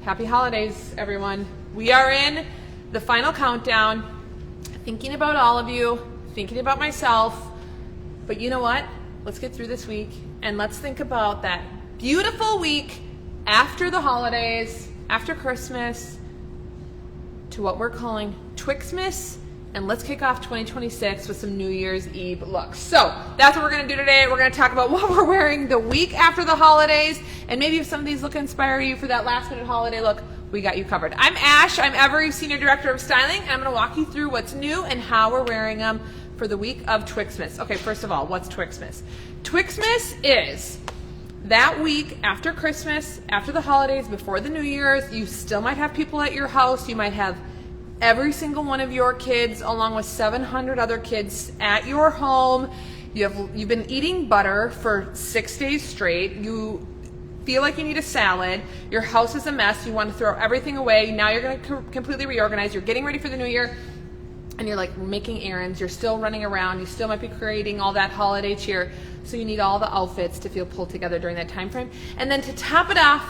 Happy holidays, everyone. We are in the final countdown, thinking about all of you, thinking about myself. But you know what? Let's get through this week and let's think about that beautiful week after the holidays, after Christmas, to what we're calling Twixmas. And let's kick off 2026 with some New Year's Eve looks. So that's what we're going to do today. We're going to talk about what we're wearing the week after the holidays. And maybe if some of these look inspire you for that last minute holiday look, we got you covered. I'm Ash. I'm Every's Senior Director of Styling. And I'm going to walk you through what's new and how we're wearing them for the week of Twixmas. Okay, first of all, what's Twixmas? Twixmas is that week after Christmas, after the holidays, before the New Year's. You still might have people at your house. You might have every single one of your kids along with 700 other kids at your home. You've been eating butter for 6 days straight. You feel like you need a salad. Your house is a mess. You want to throw everything away. Now you're going to completely reorganize. You're getting ready for the new year and you're like making errands. You're still running around. You still might be creating all that holiday cheer. So you need all the outfits to feel pulled together during that time frame. And then to top it off,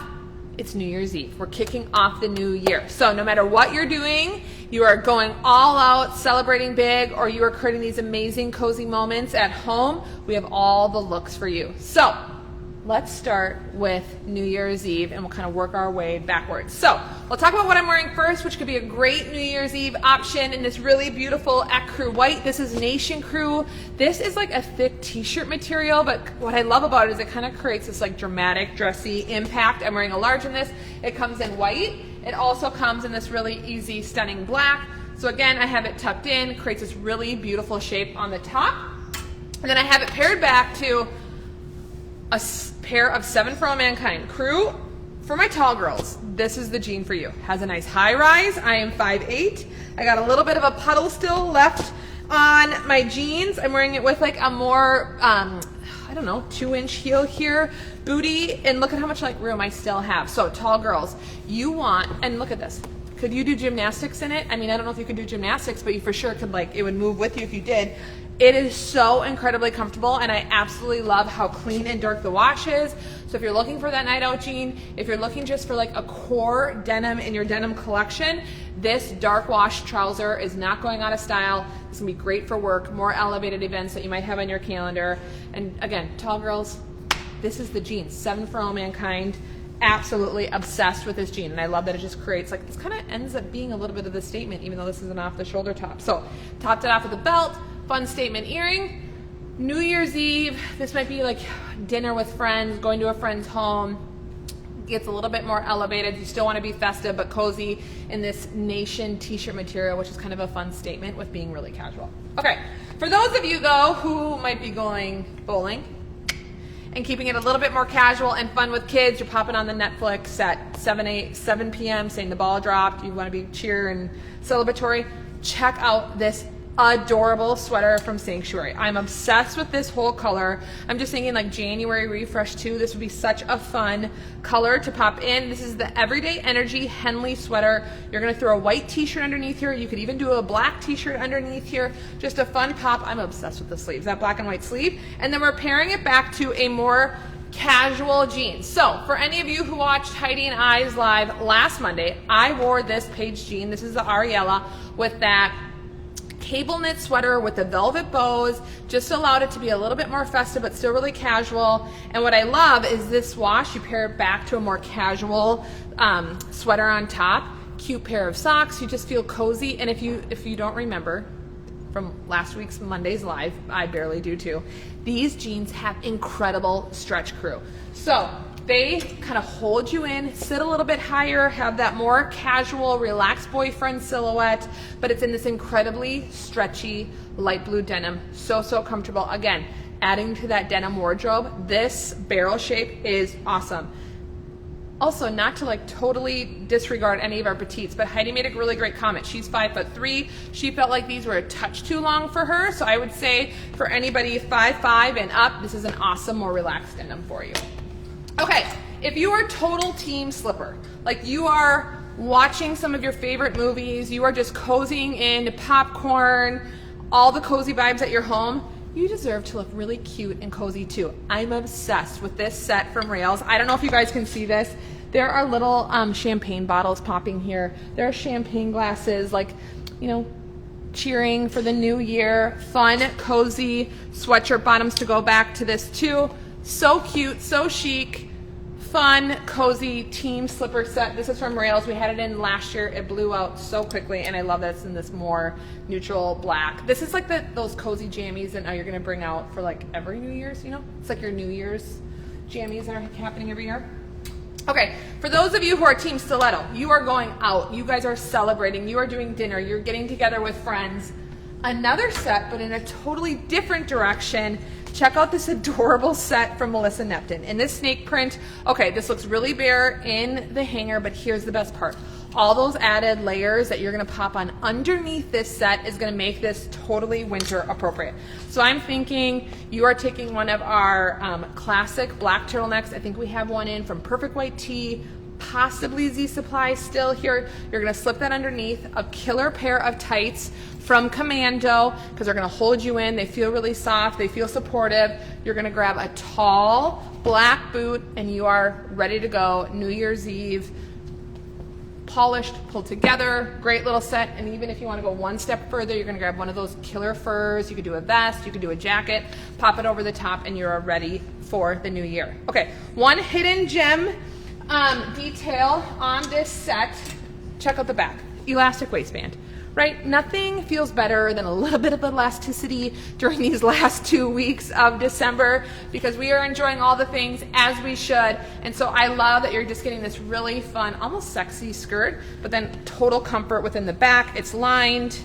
it's New Year's Eve. We're kicking off the new year. So no matter what you're doing, you are going all out, celebrating big, or you are creating these amazing cozy moments at home, we have all the looks for you. So let's start with New Year's Eve and we'll kind of work our way backwards. So we'll talk about what I'm wearing first, which could be a great New Year's Eve option in this really beautiful ecru white. This is Nation Crew. This is like a thick t-shirt material, but what I love about it is it kind of creates this like dramatic, dressy impact. I'm wearing a large in this. It comes in white. It also comes in this really easy, stunning black. So again, I have it tucked in, creates this really beautiful shape on the top. And then I have it paired back to a pair of 7 for All Mankind Crew. For my tall girls, this is the jean for you. Has a nice high rise. I am 5'8". I got a little bit of a puddle still left on my jeans. I'm wearing it with like a more, I don't know, 2-inch heel here, booty, and look at how much like room I still have. So tall girls, you want, and look at this. Could you do gymnastics in it? I mean, I don't know if you could do gymnastics, but you for sure could, like, it would move with you if you did. It is so incredibly comfortable, and I absolutely love how clean and dark the wash is. So if you're looking for that night out jean, if you're looking just for like a core denim in your denim collection, this dark wash trouser is not going out of style. It's gonna be great for work, more elevated events that you might have on your calendar. And again, tall girls, this is the jean, 7 for All Mankind. Absolutely obsessed with this jean, and I love that it just creates like, this kind of ends up being a little bit of the statement, even though this is an off the shoulder top. So topped it off with a belt, fun statement earring. New Year's Eve, this might be like dinner with friends, going to a friend's home. Gets a little bit more elevated. You still want to be festive but cozy in this Nation t-shirt material, which is kind of a fun statement with being really casual. Okay, for those of you though who might be going bowling and keeping it a little bit more casual and fun with kids, you're popping on the Netflix at 7 p.m. saying the ball dropped, you want to be cheer and celebratory, check out this adorable sweater from Sanctuary. I'm obsessed with this whole color. I'm just thinking like January refresh too. This would be such a fun color to pop in. This is the Everyday Energy Henley sweater. You're going to throw a white t-shirt underneath here. You could even do a black t-shirt underneath here. Just a fun pop. I'm obsessed with the sleeves, that black and white sleeve. And then we're pairing it back to a more casual jeans. So for any of you who watched Heidi and I's live last Monday, I wore this Paige jean. This is the Ariella with that cable knit sweater with the velvet bows. Just allowed it to be a little bit more festive but still really casual. And what I love is this wash, you pair it back to a more casual sweater on top, cute pair of socks. You just feel cozy. And if you don't remember from last week's Monday's live, I barely do too, these jeans have incredible stretch crew. So they kind of hold you in, sit a little bit higher, have that more casual, relaxed boyfriend silhouette, but it's in this incredibly stretchy light blue denim. So comfortable. Again, adding to that denim wardrobe, this barrel shape is awesome. Also, not to like totally disregard any of our petites, but Heidi made a really great comment. She's 5'3". She felt like these were a touch too long for her. So I would say for anybody 5'5" and up, this is an awesome, more relaxed denim for you. Okay, if you are total team slipper, like you are watching some of your favorite movies, you are just cozying in popcorn, all the cozy vibes at your home, you deserve to look really cute and cozy too. I'm obsessed with this set from Rails. I don't know if you guys can see this. There are little champagne bottles popping here. There are champagne glasses, like, you know, cheering for the new year. Fun, cozy sweatshirt bottoms to go back to this too. So cute, so chic. Fun, cozy team slipper set. This is from Rails. We had it in last year. It blew out so quickly, and I love that it's in this more neutral black. This is like those cozy jammies that now you're gonna bring out for like every New Year's, you know? It's like your New Year's jammies that are happening every year. Okay, for those of you who are Team Stiletto, you are going out. You guys are celebrating. You are doing dinner. You're getting together with friends. Another set, but in a totally different direction. Check out this adorable set from Melissa Neptune. In this snake print, okay, this looks really bare in the hanger, but here's the best part. All those added layers that you're gonna pop on underneath this set is gonna make this totally winter appropriate. So I'm thinking you are taking one of our classic black turtlenecks. I think we have one in from Perfect White Tee, possibly Z Supply still here. You're gonna slip that underneath a killer pair of tights from Commando, because they're gonna hold you in. They feel really soft, they feel supportive. You're gonna grab a tall black boot and you are ready to go. New Year's Eve, polished, pulled together, great little set. And even if you wanna go one step further, you're gonna grab one of those killer furs. You could do a vest, you could do a jacket, pop it over the top, and you're ready for the new year. Okay, one hidden gem detail on this set. Check out the back, elastic waistband. Right? Nothing feels better than a little bit of elasticity during these last 2 weeks of December, because we are enjoying all the things as we should. And so I love that you're just getting this really fun, almost sexy skirt, but then total comfort within the back. It's lined.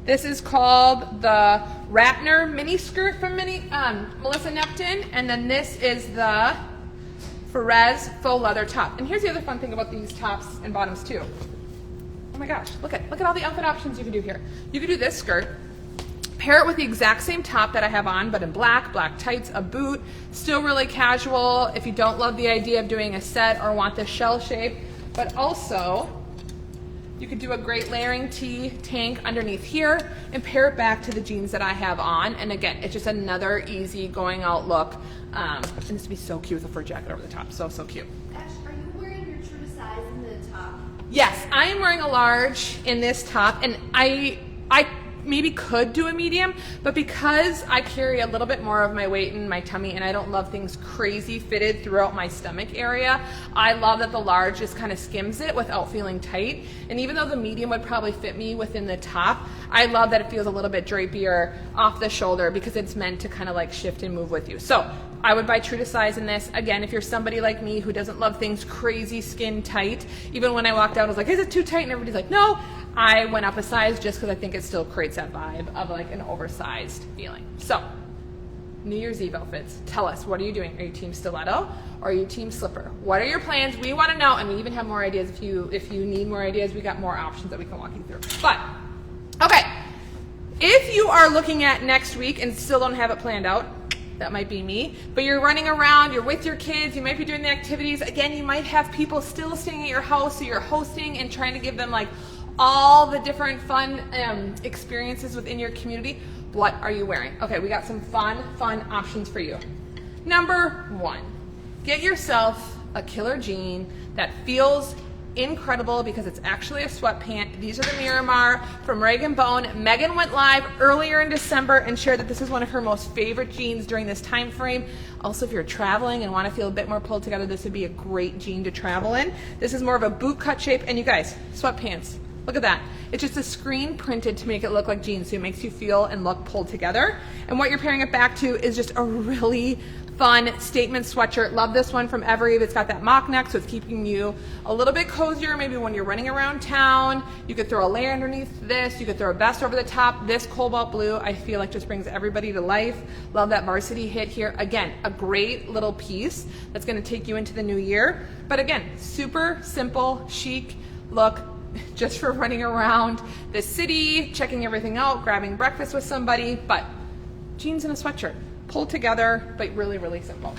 This is called the Ratner mini skirt from Melissa Neptune. And then this is the Ferez faux leather top. And here's the other fun thing about these tops and bottoms too. Oh my gosh, look at all the outfit options you can do here. You could do this skirt, pair it with the exact same top that I have on, but in black tights, a boot, still really casual if you don't love the idea of doing a set or want the shell shape. But also, you could do a great layering tee tank underneath here and pair it back to the jeans that I have on. And again, it's just another easy going out look. And this would be so cute with a fur jacket over the top, so cute. Yes, I am wearing a large in this top, and I maybe could do a medium, but because I carry a little bit more of my weight in my tummy and I don't love things crazy fitted throughout my stomach area, I love that the large just kind of skims it without feeling tight. And even though the medium would probably fit me within the top, I love that it feels a little bit drapier off the shoulder because it's meant to kind of like shift and move with you. So I would buy true to size in this. Again, if you're somebody like me who doesn't love things crazy skin tight, even when I walked out, I was like, is it too tight? And everybody's like, no. I went up a size just because I think it still creates that vibe of like an oversized feeling. So, New Year's Eve outfits. Tell us, what are you doing? Are you Team Stiletto or are you Team Slipper? What are your plans? We want to know, and we even have more ideas. If you need more ideas, we got more options that we can walk you through. But, okay, if you are looking at next week and still don't have it planned out, that might be me, but you're running around, you're with your kids, you might be doing the activities. Again, you might have people still staying at your house, so you're hosting and trying to give them like all the different fun experiences within your community. What are you wearing? Okay, we got some fun options for you. Number one, get yourself a killer jean that feels incredible because it's actually a sweatpant. These are the Miramar from Rag & Bone. Megan went live earlier in December and shared that this is one of her most favorite jeans during this time frame. Also, if you're traveling and want to feel a bit more pulled together, this would be a great jean to travel in. This is more of a boot cut shape, and you guys, sweatpants. Look at that. It's just a screen printed to make it look like jeans, so it makes you feel and look pulled together. And what you're pairing it back to is just a really fun statement sweatshirt. Love this one from Evereve. It's got that mock neck, so it's keeping you a little bit cozier maybe when you're running around town. You could throw a layer underneath this. You could throw a vest over the top. This cobalt blue, I feel like just brings everybody to life. Love that varsity hit here. Again, a great little piece that's gonna take you into the new year. But again, super simple, chic look, just for running around the city, checking everything out, grabbing breakfast with somebody, but jeans and a sweatshirt. Pulled together, but really, really simple.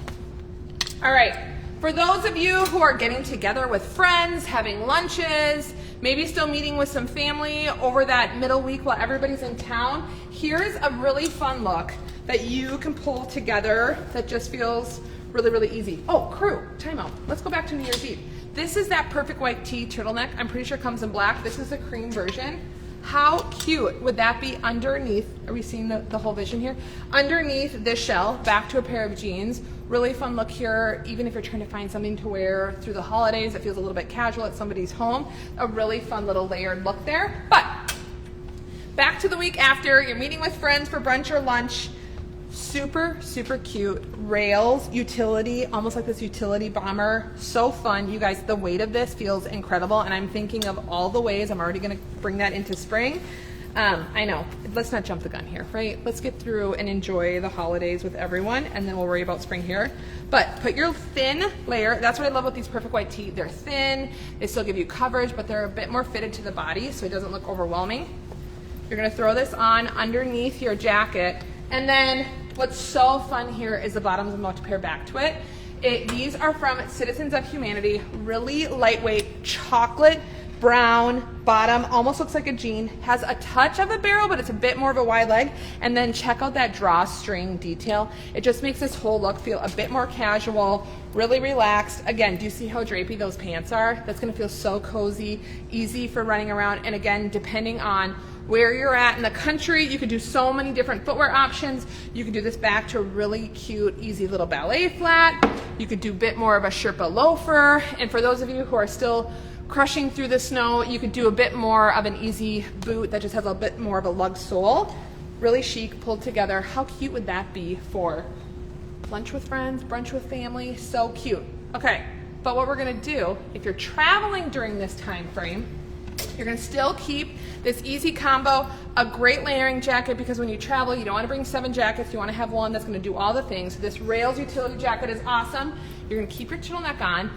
All right, for those of you who are getting together with friends, having lunches, maybe still meeting with some family over that middle week while everybody's in town, here's a really fun look that you can pull together that just feels really, really easy. Oh, crew, time out. Let's go back to New Year's Eve. This is that perfect white tee turtleneck. I'm pretty sure it comes in black. This is the cream version. How cute would that be underneath? Are we seeing the whole vision here? Underneath this shell, back to a pair of jeans. Really fun look here, even if you're trying to find something to wear through the holidays. It feels a little bit casual at somebody's home. A really fun little layered look there. But back to the week after, you're meeting with friends for brunch or lunch. Super, super cute rails, utility, almost like this utility bomber. So fun. You guys, the weight of this feels incredible, and I'm thinking of all the ways I'm already going to bring that into spring. I know, let's not jump the gun here, right? Let's get through and enjoy the holidays with everyone, and then we'll worry about spring here. But put your thin layer. That's what I love about these perfect white tee. They're thin, they still give you coverage, but they're a bit more fitted to the body, so it doesn't look overwhelming. You're going to throw this on underneath your jacket, and then what's so fun here is the bottoms. I'm about to pair back to it. These are from Citizens of Humanity. Really lightweight, chocolate brown bottom. Almost looks like a jean. Has a touch of a barrel, but it's a bit more of a wide leg. And then check out that drawstring detail. It just makes this whole look feel a bit more casual, really relaxed. Again, do you see how drapey those pants are? That's gonna feel so cozy, easy for running around. And again, depending on where you're at in the country, you could do so many different footwear options. You could do this back to a really cute, easy little ballet flat. You could do a bit more of a Sherpa loafer. And for those of you who are still crushing through the snow, you could do a bit more of an easy boot that just has a bit more of a lug sole. Really chic, pulled together. How cute would that be for lunch with friends, brunch with family? So cute. Okay, but what we're gonna do, if you're traveling during this time frame, you're gonna still keep this easy combo, a great layering jacket, because when you travel, you don't wanna bring 7 jackets, you wanna have one that's gonna do all the things. This Rails utility jacket is awesome. You're gonna keep your turtleneck on,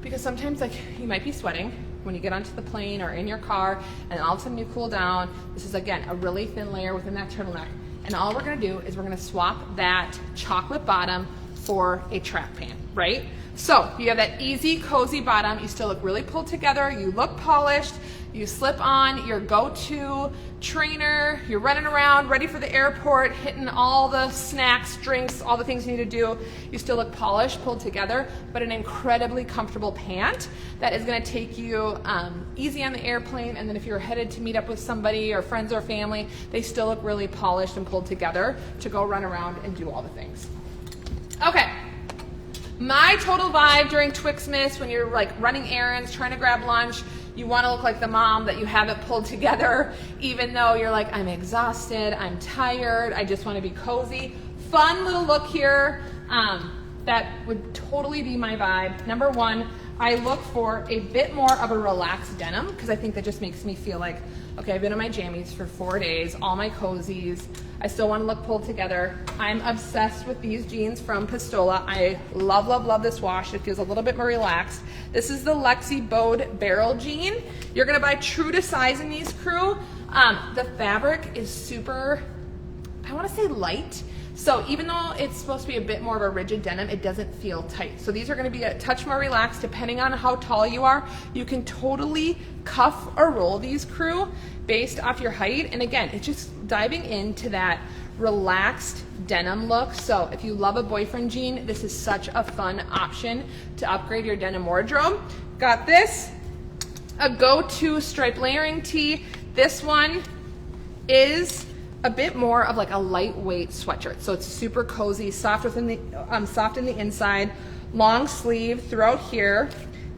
because sometimes you might be sweating when you get onto the plane or in your car, and all of a sudden you cool down. This is, again, a really thin layer within that turtleneck. And all we're gonna do is we're gonna swap that chocolate bottom for a track pant, right? So you have that easy, cozy bottom. You still look really pulled together. You look polished. You slip on your go-to trainer. You're running around, ready for the airport, hitting all the snacks, drinks, all the things you need to do. You still look polished, pulled together, but an incredibly comfortable pant that is gonna take you easy on the airplane. And then if you're headed to meet up with somebody or friends or family, they still look really polished and pulled together to go run around and do all the things. Okay. My total vibe during Twixmas, when you're like running errands, trying to grab lunch, you want to look like the mom that you have it pulled together, even though you're like, I'm exhausted, I'm tired, I just want to be cozy. Fun little look here. That would totally be my vibe. Number one, I look for a bit more of a relaxed denim, because I think that just makes me feel like, okay, I've been in my jammies for 4 days, all my cozies. I still want to look pulled together. I'm obsessed with these jeans from Pistola. I love, love, love this wash. It feels a little bit more relaxed. This is the Lexi Bode Barrel Jean. You're gonna buy true to size in these, crew. The fabric is super, I wanna say light. So even though it's supposed to be a bit more of a rigid denim, it doesn't feel tight. So these are gonna be a touch more relaxed depending on how tall you are. You can totally cuff or roll these, crew, based off your height. And again, it's just diving into that relaxed denim look. So if you love a boyfriend jean, this is such a fun option to upgrade your denim wardrobe. Got this, a go-to stripe layering tee. This one is a bit more of like a lightweight sweatshirt. So it's super cozy, soft within the soft in the inside, long sleeve throughout here.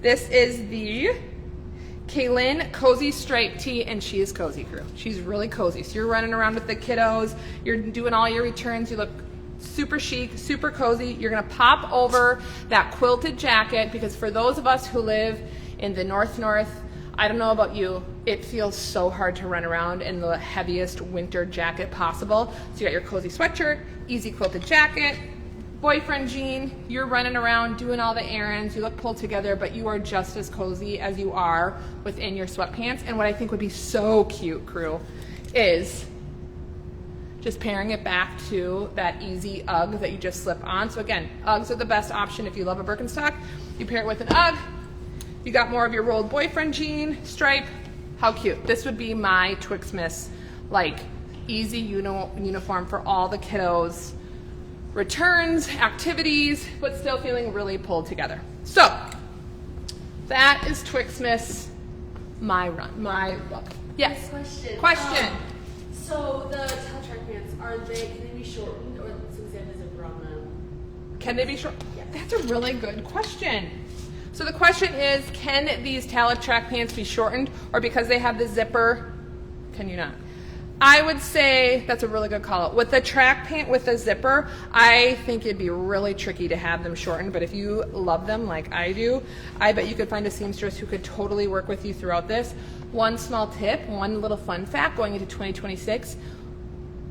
This is the Kaylin Cozy Stripe Tee, and she is cozy, crew. She's really cozy. So you're running around with the kiddos, you're doing all your returns, you look super chic, super cozy. You're gonna pop over that quilted jacket, because for those of us who live in the north, I don't know about you, it feels so hard to run around in the heaviest winter jacket possible. So you got your cozy sweatshirt, easy quilted jacket, boyfriend jean, you're running around doing all the errands, you look pulled together, but you are just as cozy as you are within your sweatpants. And what I think would be so cute, crew, is just pairing it back to that easy UGG that you just slip on. So again, UGGs are the best option if you love a Birkenstock. You pair it with an UGG, you got more of your rolled boyfriend jean, stripe. How cute. This would be my Twixmas, like easy uniform for all the kiddos. Returns, activities, but still feeling really pulled together. So That is Twixmas, my look. Yes. Question. So the tail track pants, can they be shortened or since they have the zipper on them? Can they be short? Yes. That's a really good question. So the question is, can these talent track pants be shortened, or because they have the zipper, can you not? I would say that's a really good call. With the track pant with the zipper, I think it'd be really tricky to have them shortened, but if you love them like I do, I bet you could find a seamstress who could totally work with you throughout this. One small tip, one little fun fact going into 2026,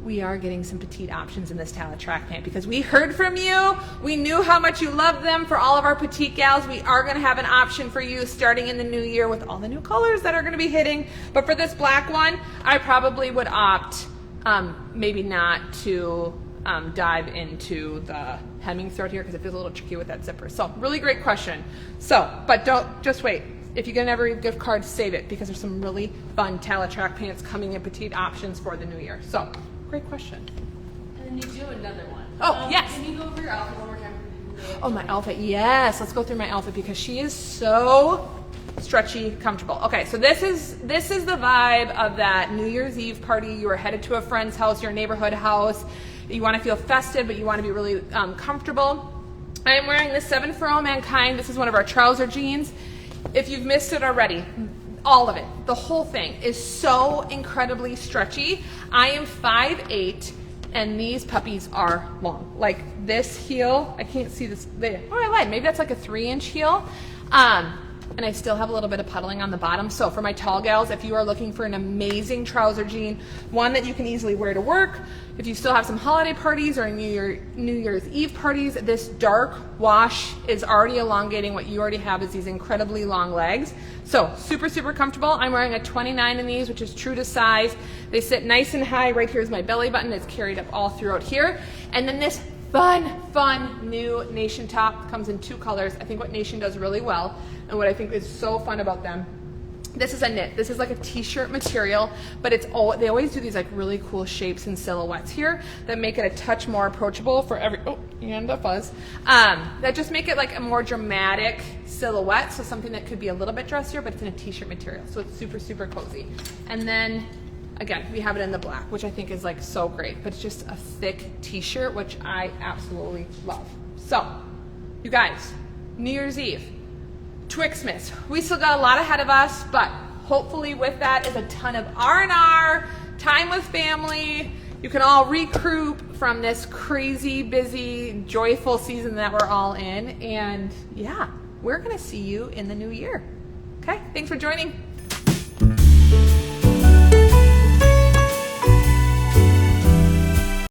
we are getting some petite options in this talent track pant because we heard from you. We knew how much you love them. For all of our petite gals, we are going to have an option for you starting in the new year with all the new colors that are going to be hitting. But for this black one, I probably would opt maybe not to dive into the hemming throughout here because it feels a little tricky with that zipper. So really great question. So, but don't just wait. If you get an Every gift card, save it because there's some really fun talent track pants coming in petite options for the new year. So. Great question. And then you do another one. Oh, yes. Can you go over your outfit one more time? Oh, my outfit. Yes. Let's go through my outfit because she is so stretchy, comfortable. Okay, so this is the vibe of that New Year's Eve party. You are headed to a friend's house, your neighborhood house. You want to feel festive, but you want to be really comfortable. I am wearing this 7 for All Mankind. This is one of our trouser jeans. If you've missed it already, all of it, the whole thing is so incredibly stretchy. I am 5'8", and these puppies are long. Like this heel, I can't see this. I lied. Maybe that's like a 3-inch heel. And I still have a little bit of puddling on the bottom. So for my tall gals, if you are looking for an amazing trouser jean, one that you can easily wear to work, if you still have some holiday parties or New Year's Eve parties, this dark wash is already elongating what you already have is these incredibly long legs. So super, super comfortable. I'm wearing a 29 in these, which is true to size. They sit nice and high. Right here is my belly button. It's carried up all throughout here. And then this fun new Nation top comes in 2 colors. I think what Nation does really well and what I think is so fun about them, this is a knit. This is like a t-shirt material, but they always do these like really cool shapes and silhouettes here that make it a touch more approachable for and a fuzz. That just make it like a more dramatic silhouette. So something that could be a little bit dressier, but it's in a t-shirt material. So it's super, super cozy. And then again, we have it in the black, which I think is like so great, but it's just a thick t-shirt, which I absolutely love. So, you guys, New Year's Eve, Twixmas. We still got a lot ahead of us, but hopefully with that is a ton of R&R, time with family. You can all recruit from this crazy, busy, joyful season that we're all in. And yeah, we're gonna see you in the new year. Okay, thanks for joining.